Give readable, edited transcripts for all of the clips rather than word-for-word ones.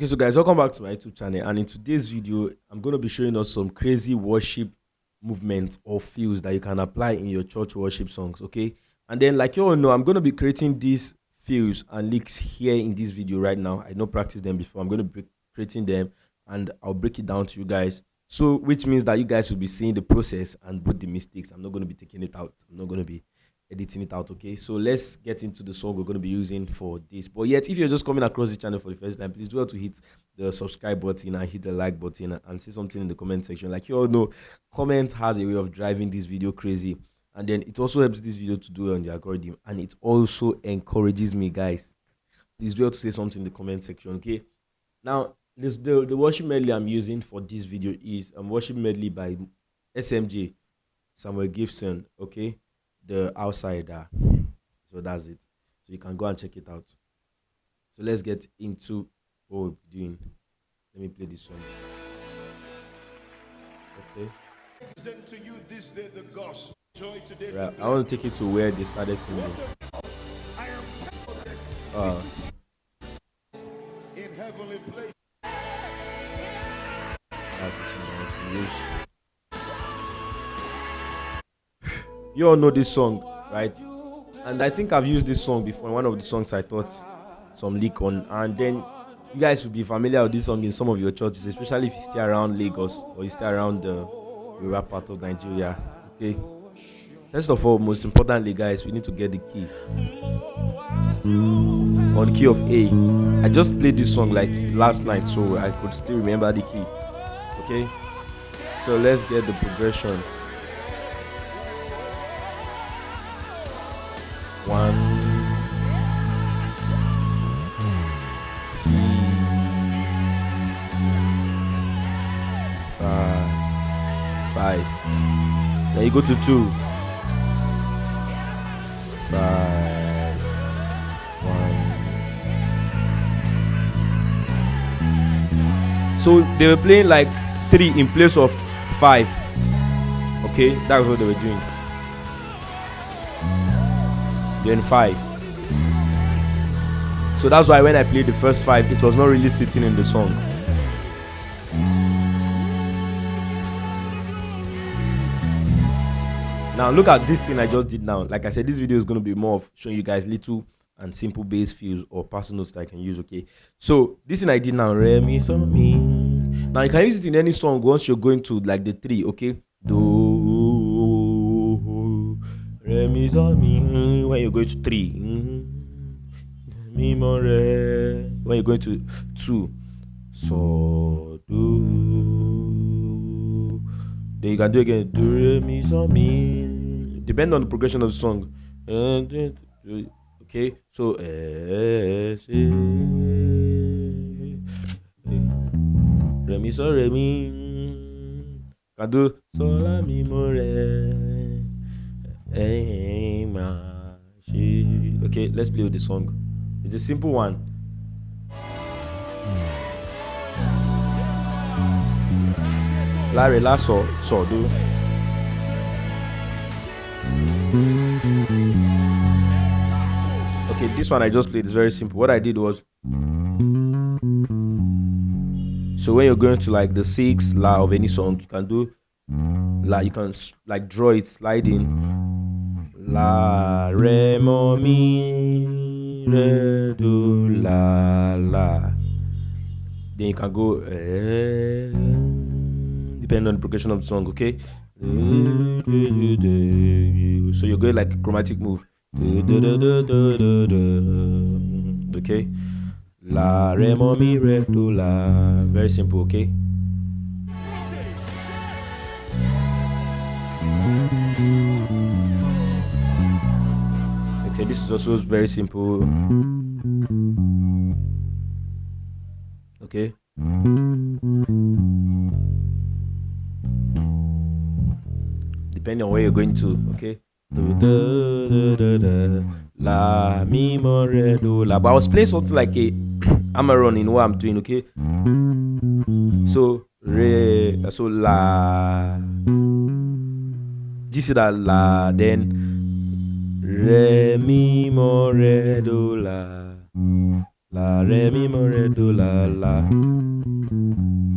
Okay, so guys, welcome back to my YouTube channel. And in today's video, I'm going to be showing us some crazy worship movements or feels that you can apply in your church worship songs. Okay, and then like you all know, I'm going to be creating these feels and licks here in this video right now. I don't practice them before. I'm going to be creating them and I'll break it down to you guys. So which means that you guys will be seeing the process and both the mistakes. I'm not going to be taking it out. I'm not going to be editing it out. Okay, so let's get into the song we're going to be using for this. But yet, if you're just coming across the channel for the first time, please do well to hit the subscribe button and hit the like button and say something in the comment section. Like you all know, comment has a way of driving this video crazy, and then it also helps this video to do well on the algorithm, and it also encourages me. Guys, please do well to say something in the comment section. Okay, now the worship medley I'm using for this video is worship medley by SMJ, Samuel Gibson. Okay, the outsider. So that's it. So you can go and check it out. So let's get into what we're doing. Let me play this song. Okay. Present to you this day the gospel. Joy today. Right. I want to take you to where they started singing. I am in heavenly place. That's the song I want to use. You all know this song, right? And I think I've used this song before in one of the songs I taught some leak on, and then you guys will be familiar with this song in some of your churches, especially if you stay around Lagos or you stay around the rural part of Nigeria. Okay. First of all, most importantly, guys, we need to get the key on key of A. I just played this song like last night, so I could still remember the key. Okay, so let's get the progression. 1 C 5. Then you go to 2 5 1. So they were playing like 3 in place of 5. Okay, that's what they were doing. Then 5. So that's why when I played the first 5, it was not really sitting in the song. Now look at this thing I just did now. Like I said, this video is going to be more of showing you guys little and simple bass fills or pass notes that I can use. Okay, so this thing I did now, re mi so mi. Now you can use it in any song once you're going to like the 3. Okay, do re mi so mi when you're going to 3, mi mo re when you're going to 2, so do. Then you can do again, do re mi so mi, depending on the progression of the song. Okay, so re mi so re mi, can do so la mi mo re. Okay, let's play with the song. It's a simple one. La re la so do. Okay, this one I just played is very simple. What I did was, so when you're going to like the 6 la of any song, you can do la, you can like draw it, slide in la re mo mi re do la la. Then you can go depending on the progression of the song. Okay, so you're going like a chromatic move. Okay, la re mo mi re do la. Very simple. Okay, okay, this is also very simple. Okay, depending on where you're going to. Okay, la mi mo re do la, but I was playing something like a hammer-on in what I'm doing. Okay, so re, so la, G see that la, then re mi mo re do la, La, re, mi, mo, re, do, la, la.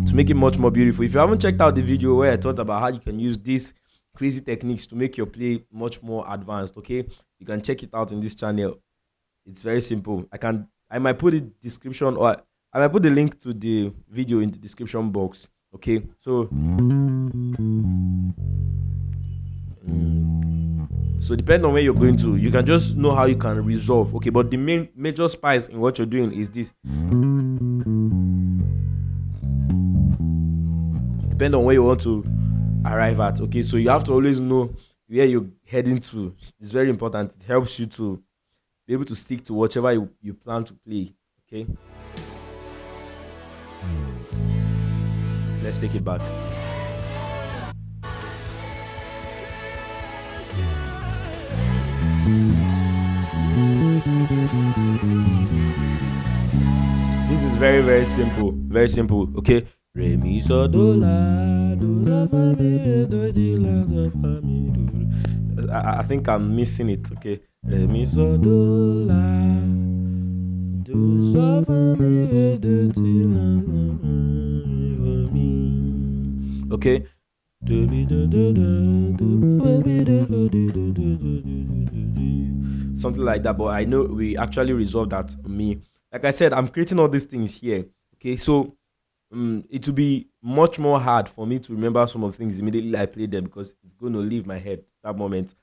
To make it much more beautiful. If you haven't checked out the video where I talked about how you can use these crazy techniques to make your play much more advanced, okay, you can check it out in this channel. It's very simple. I might put the description, or I might put the link to the video in the description box. Okay, so so depending on where you're going to, you can just know how you can resolve. Okay, but the major spice in what you're doing is this. Depending on where you want to arrive at. Okay, so you have to always know where you're heading to. It's very important. It helps you to be able to stick to whatever you plan to play. Okay, let's take it back. This is very, very simple. Very simple. Okay. Re, mi, so, do, la, do, la, fa, mi, do, di, la, do, fa, mi, do. I think I'm missing it. Okay. Re, mi, so, do, la, do, so, fa, mi, do, di, la, fa, mi. Okay. Something like that, but I know we actually resolved that. Me, like I said, I'm creating all these things here. Okay, so it will be much more hard for me to remember some of the things immediately I play them, because it's going to leave my head that moment.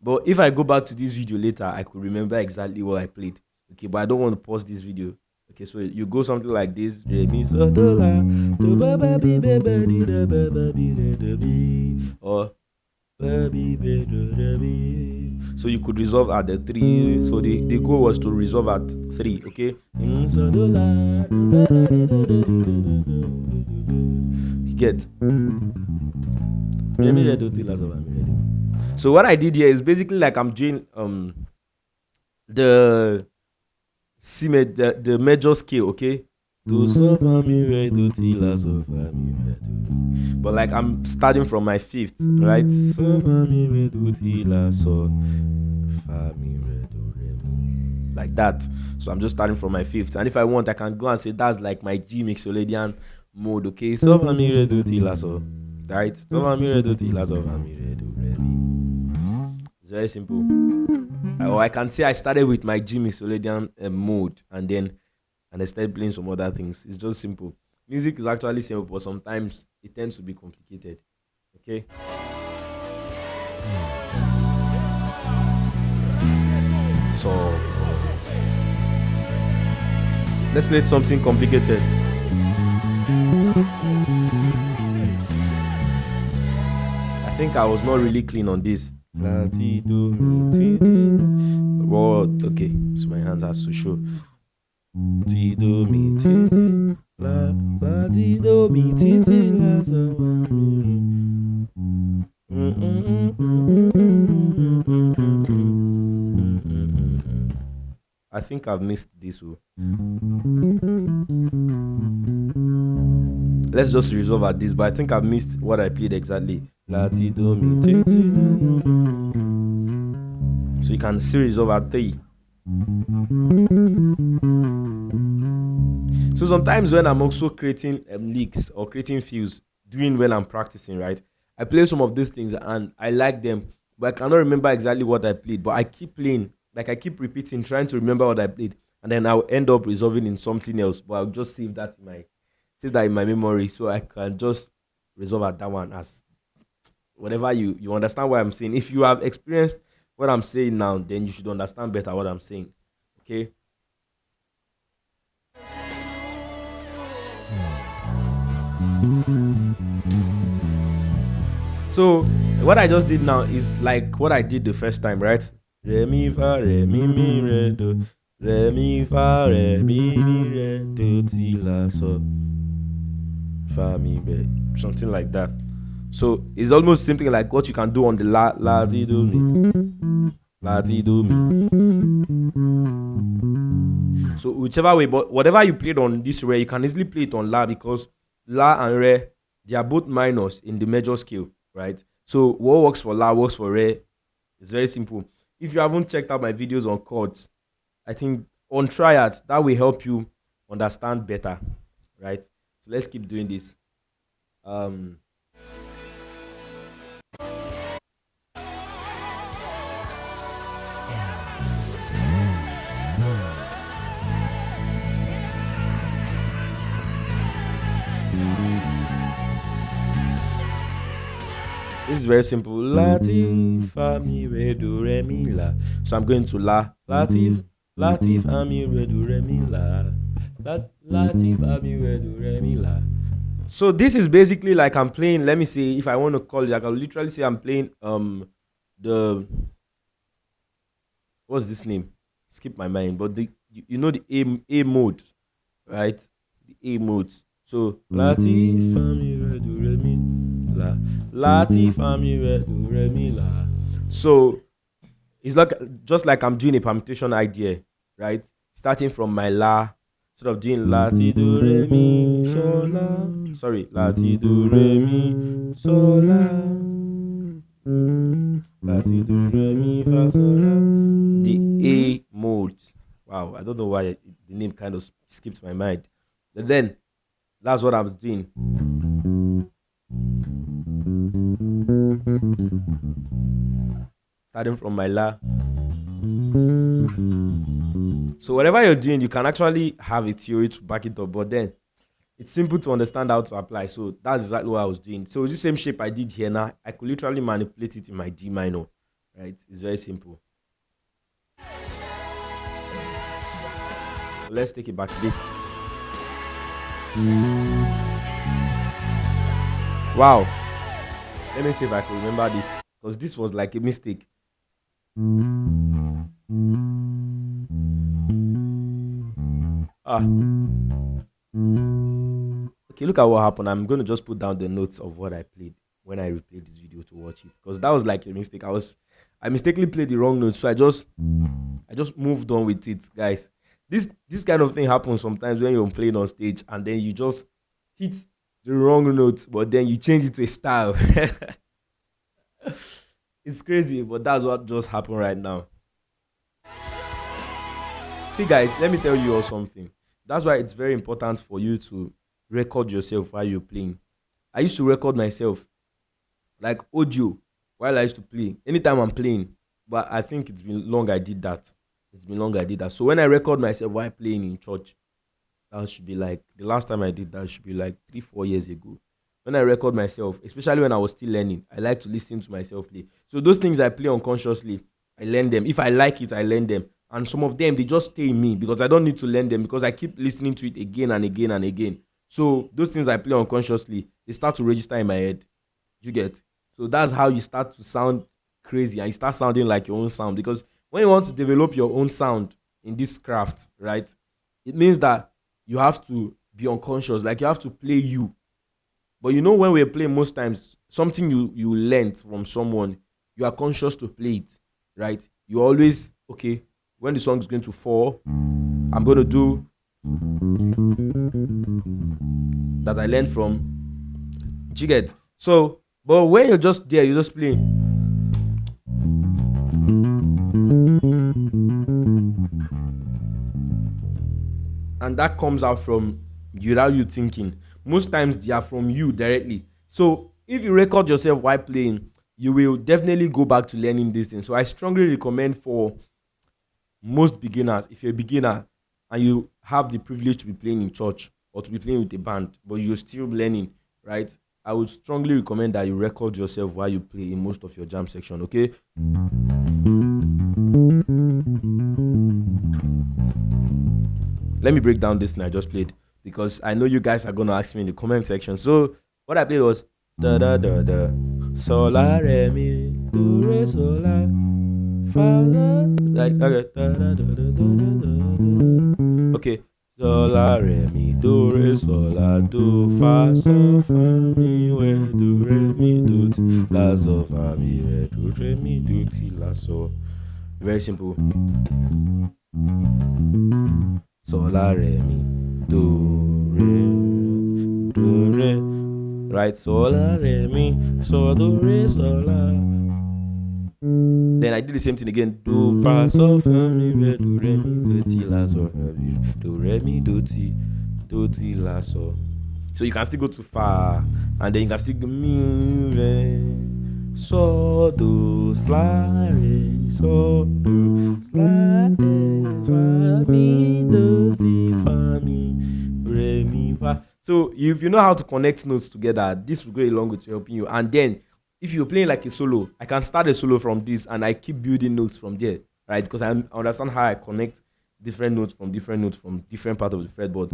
But if I go back to this video later, I could remember exactly what I played. Okay, but I don't want to pause this video. Okay, so you go something like this. Or so you could resolve at the 3. So the goal was to resolve at 3. Okay, you get. So what I did here is basically like I'm doing the the major scale. Okay, do, so, fa, mi, re, do, ti, la, so, fa, mi, re, do. But like I'm starting from my 5th, right? So, fa, mi, re, do, ti, la, so, fa, mi, re, do, re, mi. Like that. So I'm just starting from my 5th, and if I want, I can go and say that's like my G mixolydian mode. Okay, so, fa, mi, re, do, ti, la, so, right? So, fa, mi, re, do, ti, la, so, fa, mi, re, do, re, mi. It's very simple. Or I can say I started with my G mixolydian mode, and I started playing some other things. It's just simple. Music is actually simple, but sometimes it tends to be complicated. Okay. So let's play something complicated. I think I was not really clean on this. Well, okay, so my hands has to show. Ti, do, mi, ti, ti, la, la, ti, do, mi, ti, ti, la, so, fa, mi. I think I've missed this one. Let's just resolve at this, but I think I've missed what I played exactly. La, ti, do, mi, ti, ti, la. So you can still resolve at 3. So sometimes when I'm also creating licks or creating fills, doing when I'm practicing, right, I play some of these things and I like them, but I cannot remember exactly what I played. But I keep playing, like I keep repeating, trying to remember what I played, and then I'll end up resolving in something else. But I'll just save that in my memory, so I can just resolve at that one as whatever you understand what I'm saying. If you have experienced what I'm saying now, then you should understand better what I'm saying. Okay. So what I just did now is like what I did the first time, right? Re, mi, fa, re, mi, re, do. Re, mi, fa, re, mi, re, do, ti, la, so, fa, mi, re. Something like that. So it's almost something like what you can do on the la, ti, do, mi. La, ti, do, mi. So whichever way, but whatever you played on this re, you can easily play it on la, because la and re, they are both minors in the major scale, right? So what works for la works for re. It's very simple. If you haven't checked out my videos on chords, I think on triad. That will help you understand better, right? So let's keep doing this. Um, This is very simple. La ti fa mi re do re mi la. So I'm going to la ti fa mi re do re mi la. La ti fa mi re do re mi la. So this is basically like I'm playing. Let me see if I want to call it. I can literally say I'm playing the what's this name? Skip my mind. But the you know the A mode, right? The A mode. So la ti fa mi re do re mi la. La ti fa mi re do re mi la. So it's like just like I'm doing a permutation idea, right? Starting from my la, sort of doing la ti do re mi so la. Sorry, la ti do re mi so la. La ti do re mi fa so la. The A mode. Wow, I don't know why the name kind of skipped my mind. But then that's what I was doing. Starting from my la. So whatever you're doing, you can actually have a theory to back it up, but then it's simple to understand how to apply. So that's exactly what I was doing. So the same shape I did here now, I could literally manipulate it in my D minor, right? It's very simple. So let's take it back a bit. Wow. Let me see if I can remember this, because this was like a mistake. Okay, look at what happened. I'm going to just put down the notes of what I played when I replayed this video to watch it, because that was like a mistake. I mistakenly played the wrong notes, so I just moved on with it, guys. This kind of thing happens sometimes when you're playing on stage and then you just hit the wrong note, but then you change it to a style. It's crazy, but that's what just happened right now. See, guys, let me tell you all something. That's why it's very important for you to record yourself while you're playing. I used to record myself, like audio, while I used to play. Anytime I'm playing, but I think it's been long I did that. So when I record myself while playing in church, that should be like the last time I did that should be like 3-4 years ago. When I record myself, especially when I was still learning, I like to listen to myself play. So those things I play unconsciously, I learn them. If I like it, I learn them. And some of them, they just stay in me because I don't need to learn them because I keep listening to it again and again and again. So those things I play unconsciously, they start to register in my head. You get? So that's how you start to sound crazy and you start sounding like your own sound. Because when you want to develop your own sound in this craft, right, it means that you have to be unconscious. Like you have to play you. But you know, when we're playing, most times something you learned from someone, you are conscious to play it, right? You always, okay, when the song is going to fall, I'm going to do that I learned from. Do you get? So, but when you're just there, you're just playing. And that comes out from without you thinking. Most times they are from you directly. So if you record yourself while playing, you will definitely go back to learning these things. So I strongly recommend for most beginners, if you're a beginner and you have the privilege to be playing in church or to be playing with a band, but you're still learning, right? I would strongly recommend that you record yourself while you play in most of your jam section, okay? Let me break down this thing I just played because I know you guys are going to ask me in the comment section. So what I played was da da da da sol la re mi do re sol la fa la, like okay, da da da da da da. Okay, sol la re mi do re sol la do fa sol fa mi re do re mi do ti la sol fa mi re do re mi do ti la sol. Very simple. Sol la re mi do re, right? Sol la re mi sol do re sol la. Then I did the same thing again. Do, fa, sol, fa, mi, re, do, re, mi, do, ti, la, sol, do, re, mi, do, ti, la, sol. So you can still go to fa, and then you can still go mi, re, sol, do, la, re, sol, do, la, re, fa, mi, do, ti, fa, mi, re, mi, fa. So if you know how to connect notes together, this will go a long way to helping you. And then if you're playing like a solo, I can start a solo from this and I keep building notes from there, right? Because I understand how I connect different notes from different parts of the fretboard.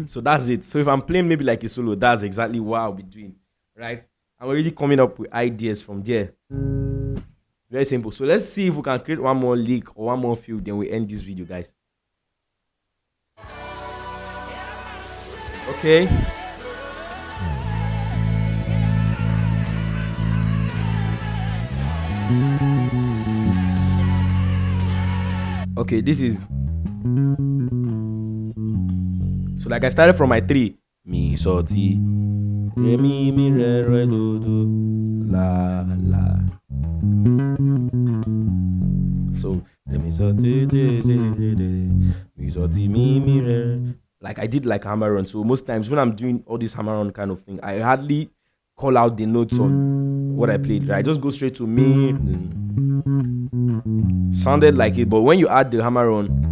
So that's it. So if I'm playing maybe like a solo, that's exactly what I'll be doing, right? I'm already coming up with ideas from there. Very simple. So let's see if we can create one more lick or one more fill, then we end this video, guys. Okay. Okay, this is. So like I started from my 3. Mi, so, ti. Re, mi, re, do, la, la. So re, mi, so, ti, mi, so, ti, mi, re. Like I did like hammer-on. So most times when I'm doing all this hammer-on kind of thing, I hardly call out the notes on what I played. Right? I just go straight to mi. Sounded like it, but when you add the hammer-on,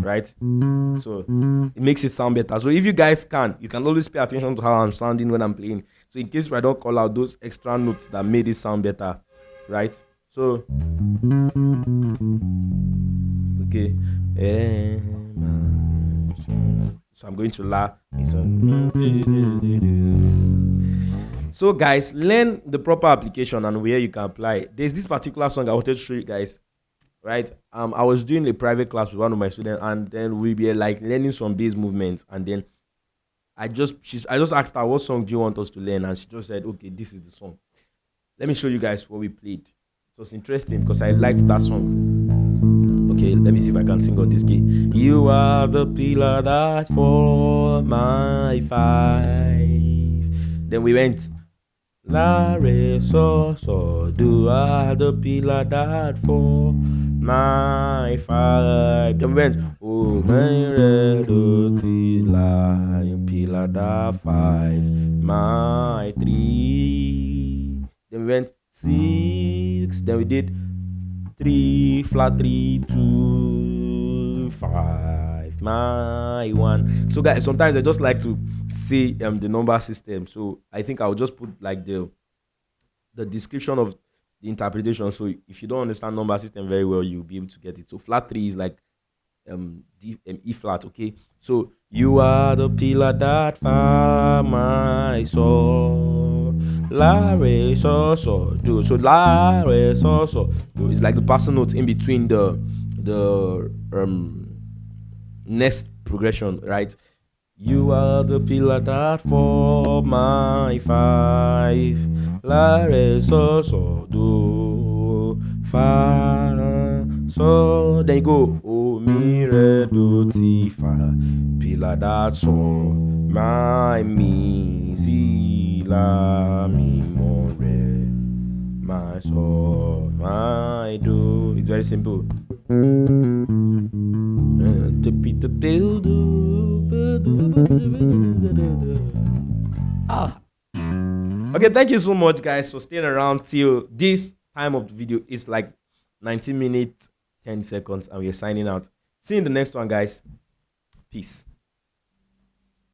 right? So it makes it sound better. So if you guys you can always pay attention to how I'm sounding when I'm playing. So in case I don't call out those extra notes that made it sound better, right? So okay. So I'm going to la. So guys, learn the proper application and where you can apply. There's this particular song I wanted to show you guys. Right, I was doing a private class with one of my students, and then we were like learning some bass movements, and then I just asked her, what song do you want us to learn? And she just said, okay, this is the song. Let me show you guys what we played. It was interesting because I liked that song. Okay, let me see if I can sing on this key. You are the pillar that for my 5. Then we went la, re, so, so, do, are the pillar that for my 5. Then we went, oh, my, re, do, ti, la, pillar that 5, my 3. Then we went 6. Then we did 3, flat 3, 2, 5, my 1. So guys, sometimes I just like to say the number system. So I think I'll just put like the description of the interpretation. So if you don't understand number system very well, you'll be able to get it. So flat 3 is like E flat. Okay, so you are the pillar that for my soul. La, re, so, so, do. So la, re, so, so, do. It's like the passing note in between the next progression, right? You are the pillar that for my 5. La, re, so, so, do, fa, so. Then you go, oh, mi, re, do, ti, fa. Pillar that so, my, mi, si, la, mi, mo, re, my, so, my, do. It's very simple. Okay, thank you so much guys for staying around till this time of the video. It's like 19 minutes 10 seconds and we're signing out. See you in the next one, guys. Peace.